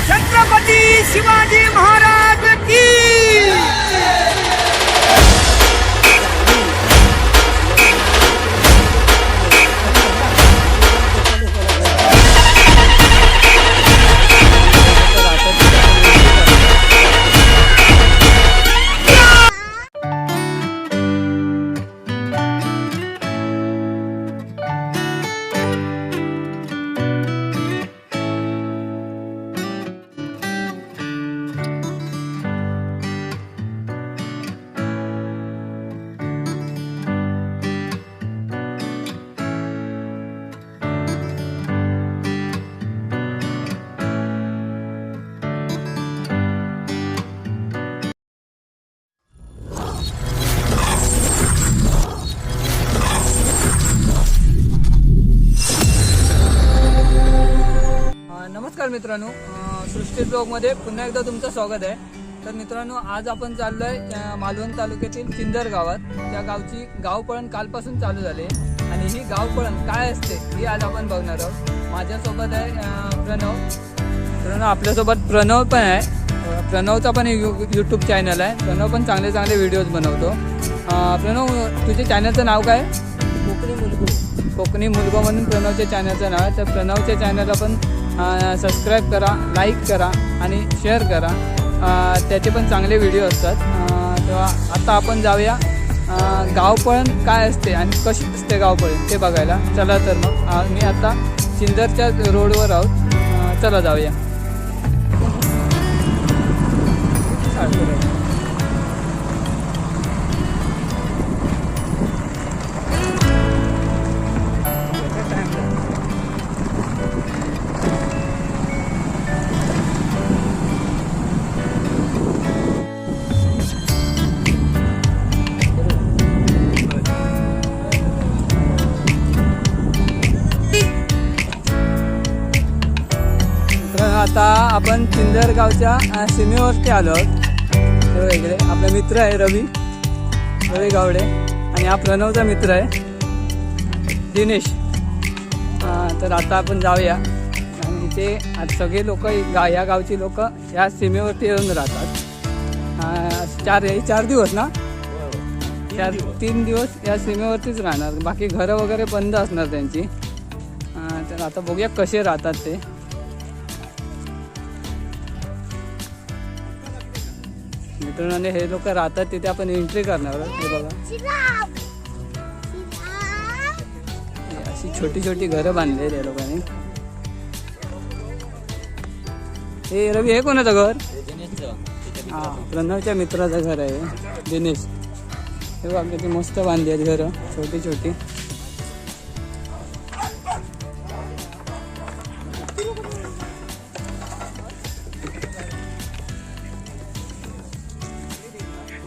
छत्रपती शिवाजी महाराज की नमस्कार मित्रांनो, सृष्टी ब्लॉगमध्ये पुन्हा एकदा तुमचं स्वागत आहे. तर मित्रांनो, आज आपण चाललोय मालवण तालुक्यातील चिंदर गावात. त्या गावची गावपळण कालपासून चालू झाली आणि ही गावपळण काय असते ही आज आपण बघणार आहोत. माझ्यासोबत आहे प्रणव. आपल्यासोबत प्रणव पण आहे. प्रणवचा पण यूट्यूब चॅनल आहे. प्रणव पण चांगले चांगले व्हिडिओज बनवतो. प्रणव, तुझे चॅनलचं नाव काय? कोकणी मुलगो म्हणून प्रणवच्या चॅनलचं नाव आहे. तर प्रणवच्या चॅनलला पण सबस्क्राईब करा, लाईक करा आणि शेअर करा. त्याचे पण चांगले व्हिडिओ असतात. तेव्हा आता आपण जाऊया गावपळण काय असते आणि कशी असते गावपळण ते बघायला. चला तर मग मी आता चिंदरच्या रोडवर आहोत. चला जाऊया. आता आपण चिंदर गावच्या सीमेवरती आलो आहोत. इकडे आपला मित्र आहे रवी गावडे आणि हा प्रणवचा मित्र आहे दिनेश. तर आता आपण जाऊया. आणि इथे आज सगळे लोक या गावची लोक या सीमेवरती येऊन राहतात. चार दिवस ना, 3 दिवस या सीमेवरतीच राहणार. बाकी घरं वगैरे बंद असणार त्यांची. तर आता बघूया कसे राहतात ते. मित्रांनो, हे लोक राहतात तिथे आपण एंट्री करणार. हे बघा, अशी छोटी छोटी घरं बांधली या लोकांनी. हे रवी, हे कोणाचं घर? हा, प्रणवच्या मित्राचं घर आहे दिनेश. हे बघा किती मस्त बांधली आहेत घरं, छोटी छोटी.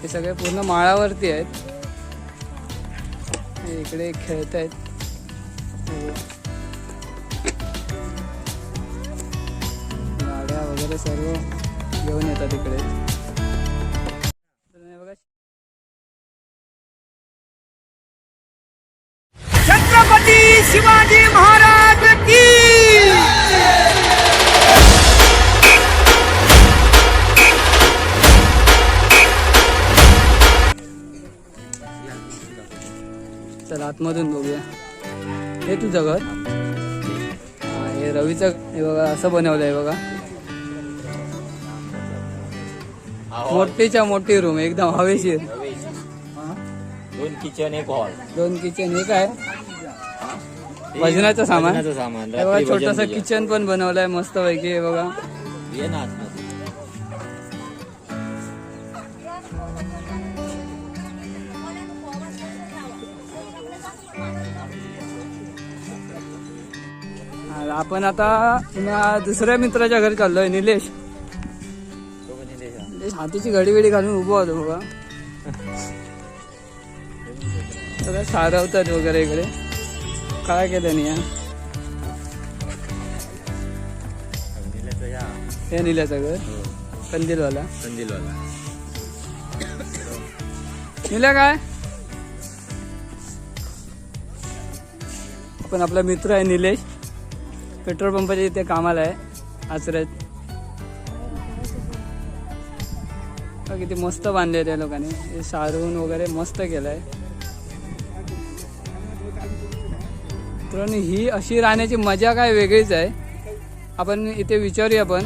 हे सगळे पूर्ण माळावरती आहेत. इकडे खेळत आहेत. गाड्या वगैरे सर्व घेऊन येतात इकडे. छत्रपती शिवाजी महाराज की चला आतमधून बघूया. हे तुझं घर? हे रवीचं. हे बघा असं बनवलं आहे बघा. मोठीच्या मोठी रूम, एकदम हवेशीर. 2 किचन, 1 हॉल. 2 किचन. हे काय? वजनाचं सामान. हे बघा छोटंसं किचन पण बनवलंय मस्त पैकी. हे बघा. आपण आता दुसऱ्या मित्राच्या घरी चाललोय, निलेश. हातीची घडी बिडी घालून उभं होतो बघा. सगळं सारवतात वगैरे इकडे. काय केलं नाही हे निल्याचं घर? कंदीलवाला. निल्या काय पण आपला मित्र आहे निलेश, पेट्रोल पंपाच्या इथे कामाला आहे आचऱ्यात. किती मस्त बांधले त्या लोकांनी, हे सारवून वगैरे मस्त केलंय. मित्रांनो ही अशी राहण्याची मजा काय वेगळीच आहे. आपण इथे विचारूया पण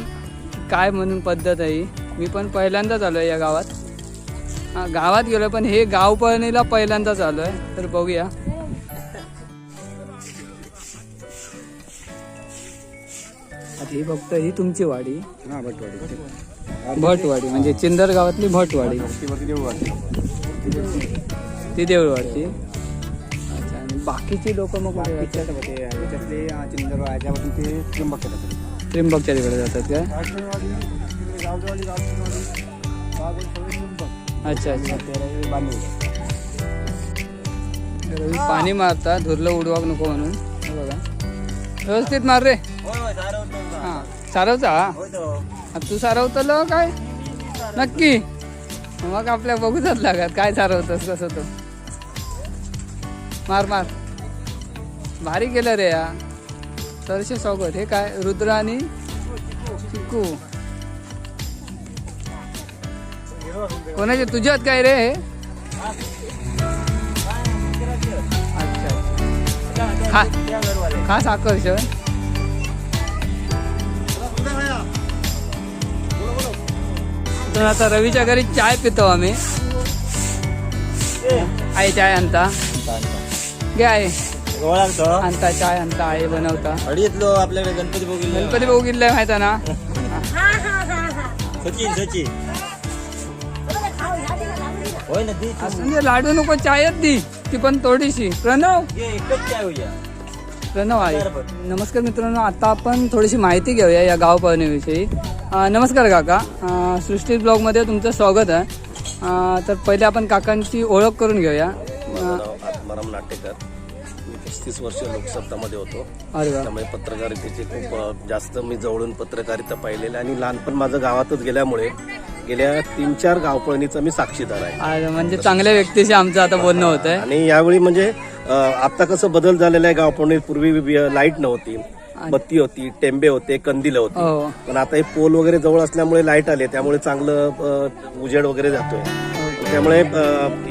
काय म्हणून पद्धत आहे ही. मी पण पहिल्यांदाच आलो आहे या गावात. गावात गेलो पण हे गाव पळणीला पहिल्यांदाच आलो आहे, तर बघूया. आता ही फक्त ही तुमची वाडी, भटवाडी म्हणजे चिंदर गावातली भटवाडी, ती देऊळवाडची. अच्छा, आणि बाकीची लोक मग त्रिंबकच्या तिकडे जातात काय? अच्छा अच्छा. रवी पाणी मारता, धुरलं उडवाक नको म्हणून. हे बघा व्यवस्थित मार रे. हा सारवचा. हा तू सारवतलं काय नक्की? मग आपल्या बघूच लागत काय सारवतस कसं. तो मार मार, भारी केलं रे या. सरसे स्वागत. हे काय रुद्र आणि चिकू कोणाचे तुझ्यात काय रे हे? अच्छा, खास आकर्षण. तर आता रवीच्या घरी चाय पितो आम्ही. आई चाय आणता घे, आहे आणता चाय आणता, आई बनवता. आपल्याकडे गणपती बघितलं, गणपती बघितलंय माहिती आहे ना. सचिन होय ना ती. म्हणजे लाडू नको, चायच दी, ती पण थोडीशी. प्रणव एकच चाय होऊया. प्रणव आहे. नमस्कार मित्रांनो, आता आपण थोडीशी माहिती घेऊया या गाव पळणीविषयी. नमस्कार काका, सृष्टी ब्लॉगमध्ये तुमचं स्वागत आहे. तर पहिले आपण काकांची ओळख करून घेऊया. आत्माराम नाटेकर. मी 35 वर्ष लोकसत्तामध्ये होतो. अरे वा. त्यामुळे पत्रकारितेचे खूप जास्त मी जवळून पत्रकारिता पाहिलेली आणि लहानपण माझं गावातच गेल्यामुळे गेल्या 3-4 गावपळणीचा मी साक्षीदार आहे. म्हणजे चांगल्या व्यक्तीशी आमचं आता बोलणं होत आहे. आणि यावेळी म्हणजे आता कसं बदल झालेला आहे गावपळणीत. पूर्वी लाईट नव्हती, बत्ती होती, टेंबे होते, कंदील होती. हो. पण आता हे पोल वगैरे जवळ असल्यामुळे लाईट आले, त्यामुळे चांगलं उजेड वगैरे जातोय. त्यामुळे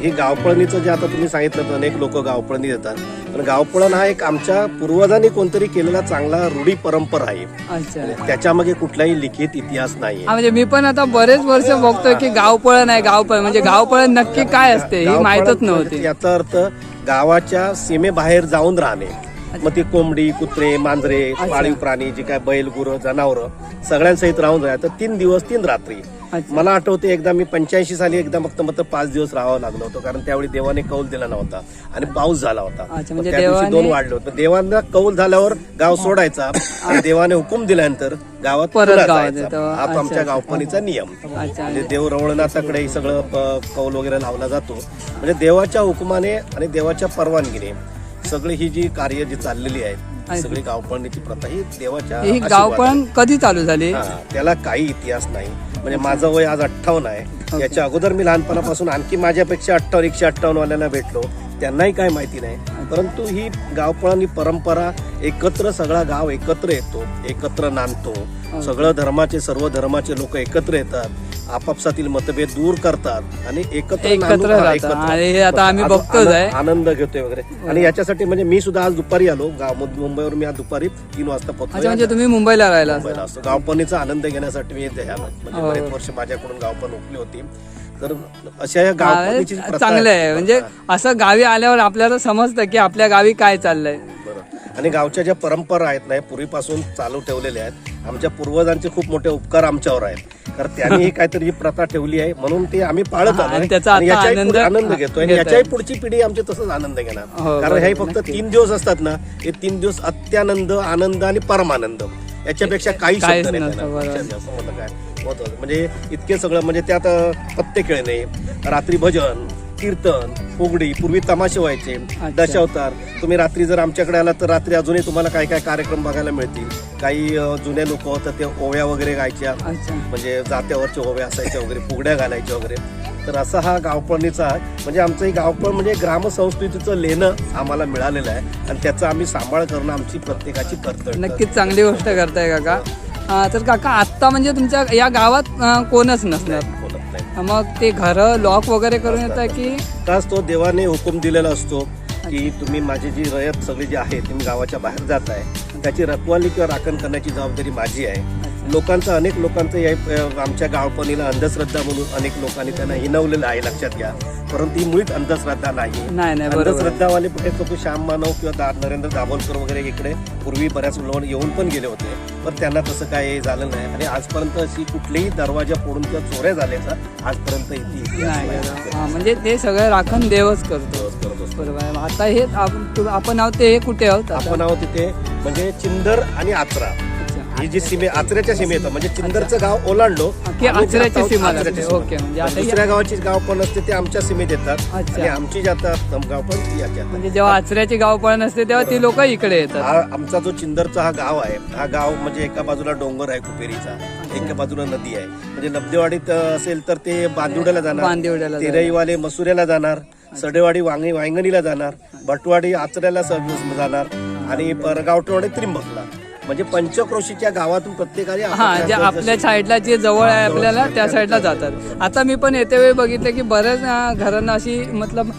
ही गावपळणीचं जे आता तुम्ही सांगितलं, अनेक लोक गावपळणी देतात, पण गावपळण हा एक आमच्या पूर्वजांनी कोणतरी केलेला चांगला रूढी परंपरा आहे. अच्छा, त्याच्यामागे कुठलाही लिखित इतिहास नाही. म्हणजे मी पण आता बरेच वर्ष बघतोय की गावपळण आहे. गावपळण म्हणजे गावपळण नक्की काय असते ही माहीतच नव्हती. याचा अर्थ गावाच्या सीमेबाहेर जाऊन राहणे. मग ती कोंबडी, कुत्रे, मांजरे, पाळीव प्राणी, जे काय बैल, गुरं, जनावरं सगळ्यांसहित राहून राहायचं. 3 दिवस 3 रात्री. मला आठवते एकदा मी 85 साली एकदा फक्त 5 दिवस राहावं लागलं होतं, कारण त्यावेळी देवाने कौल दिला नव्हता आणि पाऊस झाला होता. म्हणजे त्या दिवशी 2 वाढले होते. देवांना कौल झाल्यावर गाव सोडायचा आणि देवाने हुकूम दिल्यानंतर गावात परत जायचं. हा आमच्या गावपणीचा नियम. म्हणजे देव रवळनाथाकडे हे सगळं कौल वगैरे लावला जातो. म्हणजे देवाच्या हुकुमाने आणि देवाच्या परवानगीने सगळी ही जी कार्य जी चाललेली आहेत, सगळी गावपळणीची प्रथा ही देवाच्या. ही गावपळण कधी चालू झाली? त्याला काही इतिहास नाही. म्हणजे माझं वय आज 58 आहे. याच्या अगोदर मी लहानपणापासून आणखी माझ्यापेक्षा 158 वाल्यांना भेटलो, त्यांनाही काय माहिती नाही. परंतु ही गावपळण ही परंपरा, एकत्र सगळा गाव एकत्र येतो, एकत्र नांदतो. सगळं धर्माचे, सर्व धर्माचे लोक एकत्र येतात, आपापसातील मतभेद दूर करतात आणि एकत्र आता आम्ही बघतोच आहे, आनंद घेतोय वगैरे. आणि याच्यासाठी म्हणजे मी सुद्धा आज दुपारी आलो मुंबईवर. मी आज दुपारी 3 वाजता पोहोचलो. म्हणजे तुम्ही मुंबईला राहिला? असतो. गावपणीचा आनंद घेण्यासाठी मी इथे आलो. म्हणजे बरेच वर्ष माझ्याकडून गावपण उपली होती. तर अशा या गावपणीची चांगलं आहे. म्हणजे असं गावी आल्यावर आपल्याला समजतं की आपल्या गावी काय चाललंय. आणि गावच्या ज्या परंपरा आहेत ना, पूर्वीपासून चालू ठेवलेल्या आहेत. आमच्या पूर्वजांचे खूप मोठे उपकार आमच्यावर आहेत, कारण त्यांनी काहीतरी प्रथा ठेवली आहे म्हणून ते आम्ही पाळत आहोत. आनंद घेतोय आणि याच्याही पुढची पिढी आमची तसंच आनंद घेणार. कारण हे फक्त 3 दिवस असतात ना, हे 3 दिवस अत्यानंद, आनंद आणि परमानंद, याच्यापेक्षा काही शब्द नाही. म्हणजे इतके सगळं, म्हणजे त्यात पत्ते खेळणे, रात्री भजन, कीर्तन, फुगडी, पूर्वी तमाशे व्हायचे, अच्छा. दशावतार. तुम्ही रात्री जर आमच्याकडे आलात तर रात्री अजूनही तुम्हाला काय काय कार्यक्रम बघायला मिळतील. काही जुने लोक होतं ते ओव्या वगैरे गायच्या, अच्छा. म्हणजे जात्यावरच्या ओव्या असायच्या वगैरे, फुगड्या घालायच्या वगैरे. तर असा हा गावपळणीचा म्हणजे आमचं हे गावपळ म्हणजे ग्रामसंस्कृतीचं लेणं आम्हाला मिळालेलं आहे आणि त्याचा आम्ही सांभाळ करणं आमची प्रत्येकाची कर्तव्य. नक्कीच चांगली गोष्ट करताय काका. तर काका आत्ता म्हणजे तुमच्या या गावात कोणच नसणार, बोलत नाही. मग ते घरं लॉक वगैरे करून येतात की तास तो देवाने हुकूम दिलेला असतो की तुम्ही माझी जी रयत सगळी जी आहे तुम्ही गावाच्या बाहेर जात आहे, त्याची रखवाली किंवा राखण करण्याची जबाबदारी माझी आहे. लोकांचं अनेक लोकांचं या आमच्या गावपणीला अंधश्रद्धा म्हणून अनेक लोकांनी त्यांना हिनवलेलं आहे, लक्षात घ्या. परंतु ही मुळीच अंधश्रद्धा नाही. नाही बरोबर. अंधश्रद्धावाले कुठे तो श्याम मानव किंवा नरेंद्र दाभोलकर वगैरे इकडे पूर्वी बऱ्याच लोक येऊन पण गेले होते, पण त्यांना तसं काय झालं नाही. आणि आजपर्यंत अशी कुठलेही दरवाजा फोडून किंवा चोऱ्या झाल्याचा आजपर्यंत इतिहास नाही नाही. का? म्हणजे ते सगळं राखण देवच करतो. करत असतो. बरोबर आहे. आता हे आपण आहोत ते हे कुठे आहोत आता? आपण आहोत तिथे म्हणजे चिंदर आणि आचरा अच्छा. ही जी सीमे आचऱ्याच्या सीमेत म्हणजे चिंदरचं गाव ओलांडलो की आणि आचऱ्याची आता सीमा आचऱ्याची लागते. सीमा. ओके, म्हणजे आता दुसऱ्या गावाची गाव पण असते ते आमच्या सीमेत येतात अच्छा. आणि आमची जी आता गाव पण ती याच्यात. म्हणजे जेव्हा आचऱ्याची गाव पण असते तेव्हा ती लोक इकडे येतात. हा आमचा जो चिंदरचा हा गाव आहे, हा गाव म्हणजे एका बाजूला डोंगर आहे कुपेरीचा, एका बाजूला नदी आहे. म्हणजे नब्देवाडीत असेल तर ते बांदिवड्याला बांदिवड्याला जाणार, जाणार. तेरईवाले मसुऱ्याला जाणार, सडेवाडी वांगणीला जाणार, भटवाडी आचऱ्याला जाणार आणि गावठवाडी त्रिंबकला. म्हणजे पंचक्रोशीच्या गावातून प्रत्येकाने हा जे आपल्या साईडला जे जवळ आहे आपल्याला त्या साईडला जातात. आता मी पण येते वेळी बघितलं की बऱ्याच घरांना अशी मतलब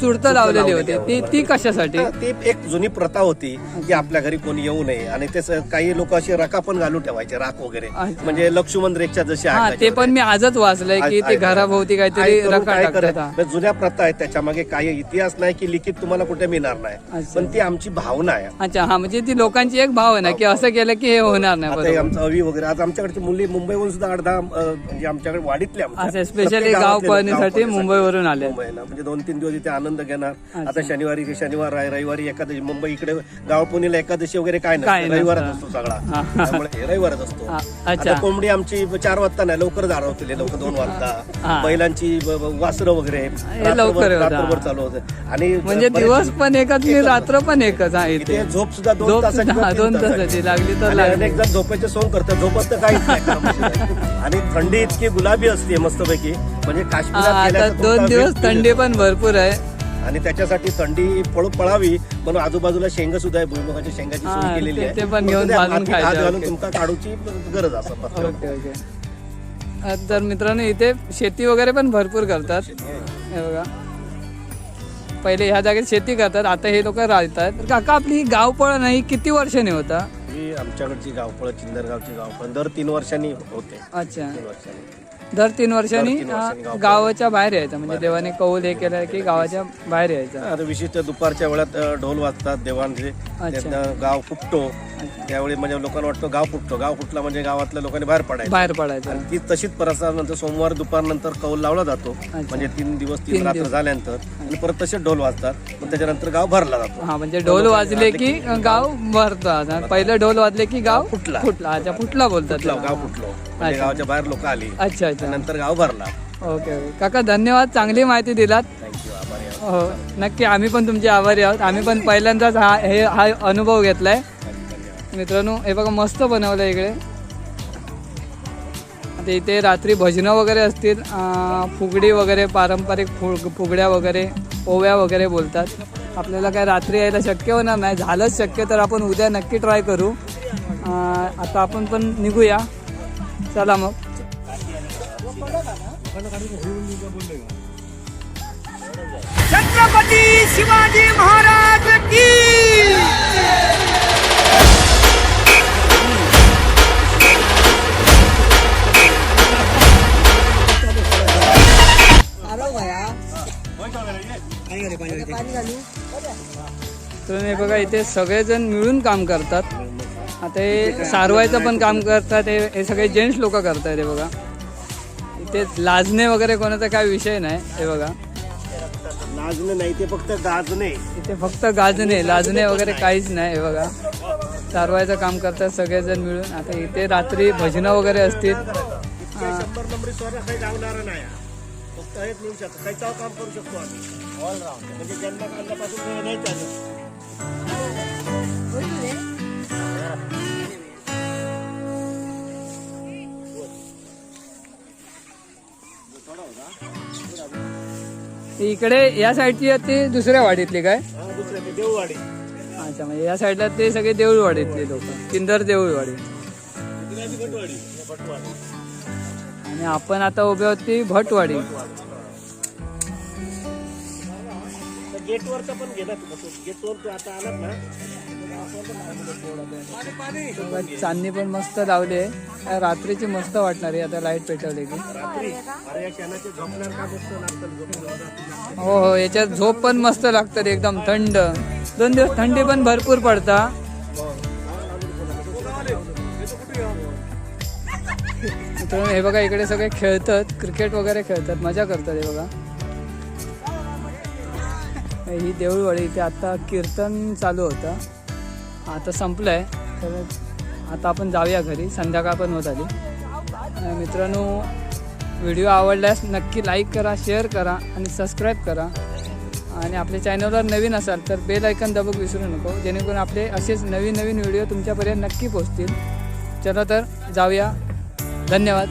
चुडतं लावलेली होती. ती कशासाठी? ती एक जुनी प्रथा होती की आपल्या घरी कोणी येऊ नये आणि ते काही लोक असे रका पण घालून ठेवायचे, राख वगैरे, अच्छा. म्हणजे लक्ष्मण रेखच्या जसे हा ते पण मी आजच वाचलंय की ते घराभोवती काहीतरी रका टाकतात. हा. जुन्या प्रथा आहेत, त्याच्या मागे काही इतिहास नाही की लिखित तुम्हाला कुठे मिळणार नाही, अच्छा. पण ती आमची भावना आहे. अच्छा. हा म्हणजे ती लोकांची एक भावना की असं केलं की हे होणार नाही. आता हे बरोबर. आमचं अवी वगैरे आज आमच्याकडची मुली मुंबईहून सुद्धा अर्धा म्हणजे आमच्याकडे वाडीतले अच्छा, स्पेशली गाव पळणीसाठी मुंबईवरून आले. मुंबईला म्हणजे 2-3 दिवस इथे आनंद घेणार. आता शनिवार आहे, रविवारी एकादशी. मुंबई इकडे गाव पुणेला एकादशी वगैरे काय काय नाही, नसतं. रविवारच असतो सगळा, त्यामुळे हे रविवारच असतो. अच्छा. आता कोंबडी आमची 4 वाजता नाही, लवकर झाडवते लोक 2 वाजता. बैलांची वासरं वगैरे लवकर होतं. रात्रभर चालू होतं आणि म्हणजे दिवस पण एकच आणि रात्र पण एकच. हा इथे इथे झोप सुद्धा 2 झोप तासाची सुद्धा किंवा 2 3 तासाची. तासाची लागली तर आणि लागली. अनेक जण झोपेचे सोंग करतात, झोपत तर काहीच नाही खरं. आणि थंडी इतकी गुलाबी असते मस्तपैकी, म्हणजे काश्मीरात आता गेल्याचा 2 तुमचा दिवस feel थंडी पण भरपूर आहे. आणि त्याच्यासाठी थंडी पळावी म्हणून आजूबाजूला शेंग सुद्धा आहे, भुईमुगाच्या शेंगाची हा, सोय केलेली ते पण घेऊन त्या भाजून मातीत हात खायचं. घालून ओके. तुमका काढूची गरज असं. Okay okay. तर मित्रांनो इथे शेती वगैरे पण भरपूर करतात. हे बघा, पहिले ह्या जागेत शेती करतात, आता हे लोक राहतात. तर काका आपली ही गावपळ नाही किती वर्षांनी होता? ही आमच्याकडची गावपळ, चिंदरगावची गावपळ दर 3 वर्षांनी होते. अच्छा. 3 वर्षांनी. दर 3 वर्षांनी दर 3 वर्षांनी गावपळ. गावाच्या बाहेर यायचं. म्हणजे देवाने कौल हे केलं की गावाच्या बाहेर यायचं. आता विशिष्ट दुपारच्या वेळात ढोल वाजतात देवांचे, त्यातनं गाव फुटतो. त्यावेळी म्हणजे लोकांना वाटतं गाव फुटला म्हणजे गावातल्या लोकांनी बाहेर पडायचं. बाहेर पडायचं. आणि ती तशीच प्रसारानंतर सोमवार दुपारनंतर कौल लावला जातो. म्हणजे 3 दिवस 3 रात्र झाल्यानंतर आणि परत तसे ढोल वाजतात. मग त्याच्यानंतर गाव भरला जातो. हा म्हणजे ढोल वाजले की गाव भरतात. पहिलं ढोल वाजले की गाव फुटला. अच्छा, फुटला बोलतात गाव त्याला. फुटलो म्हणजे गावाच्या बाहेर लोक आली, अच्छा अच्छा. नंतर गाव भरला. Okay okay. काका धन्यवाद, चांगली माहिती दिलात. थँक्यू, आभारी आहे. हो नक्की, आम्ही पण तुमचे आभारी आहोत. आम्ही पण पहिल्यांदाच हा अनुभव घेतलाय. मित्रांनो हे बघा मस्त बनवलं इकडे. आता इथे रात्री भजनं वगैरे असतील, फुगडी वगैरे, पारंपरिक फुगड्या वगैरे, ओव्या वगैरे बोलतात. आपल्याला काय रात्री यायला शक्य होणार नाही, झालंच शक्य तर आपण उद्या नक्की ट्राय करू. आता आपण पण निघूया, चला मग. छत्रपती शिवाजी महाराज की. तर हे बघा इथे सगळेजण मिळून काम करतात. आता हे सारवायचं पण काम करतात. हे सगळे जेंट्स लोक करतात. हे बघा इथे लाजणे वगैरे कोणाचा काय विषय नाही. हे बघा लाजणे नाही, ते फक्त गाजणे. इथे फक्त गाजणे, लाजणे वगैरे काहीच नाही. हे बघा सारवायचं काम करतात सगळेजण मिळून. आता इथे रात्री भजनं वगैरे असतील. 100 नंबरी सोडा काही लावणार नाही, फक्त तळ्यात नेऊ शकतो काही काम करू शकतो आम्ही ऑलराऊंड म्हणजे जन्म काढल्यापासून नाही चालत. इकडे या साईडची आहेत ती दुसऱ्या वाडीतली काय? हा, दुसऱ्या ते देऊवाडी अच्छा, म्हणजे या साईडला ते सगळे देऊळवाडीतले लोक, किंदर देऊळवाडी. भटवाडी भटवाडी आणि आपण आता उभे आहोत ती भटवाडी. गेटवरचा पण गेला गेटवर तू आता आलात ना. चांदणी पण मस्त लावली आहे, रात्रीची मस्त वाटणार आहे आता लाईट पेटवली की. रात्री अरे या क्षणाचे झोपणार का मस्त लागतं. हो हो, याच्यात झोप पण मस्त लागतात, एकदम थंड. 2 दिवस थंडी पण भरपूर पडता. मित्रांनो हे बघा, इकडे सगळे खेळतात, क्रिकेट वगैरे खेळतात, मजा करतात. हे बघा, ही देऊळवाडी. इथे आता कीर्तन चालू होतं, आता संपलंय. तर आता आपण जाऊया घरी, संध्याकाळ पण होत आली. मित्रांनो, व्हिडिओ आवडल्यास नक्की लाईक करा, शेअर करा आणि सबस्क्राईब करा. आणि आपल्या चॅनलवर नवीन असाल तर बेल आयकॉन दाबूक विसरू नको, जेणेकरून आपले असेच नवीन नवीन व्हिडिओ तुमच्यापर्यंत नक्की पोहोचतील. चला तर जाऊया. धन्यवाद.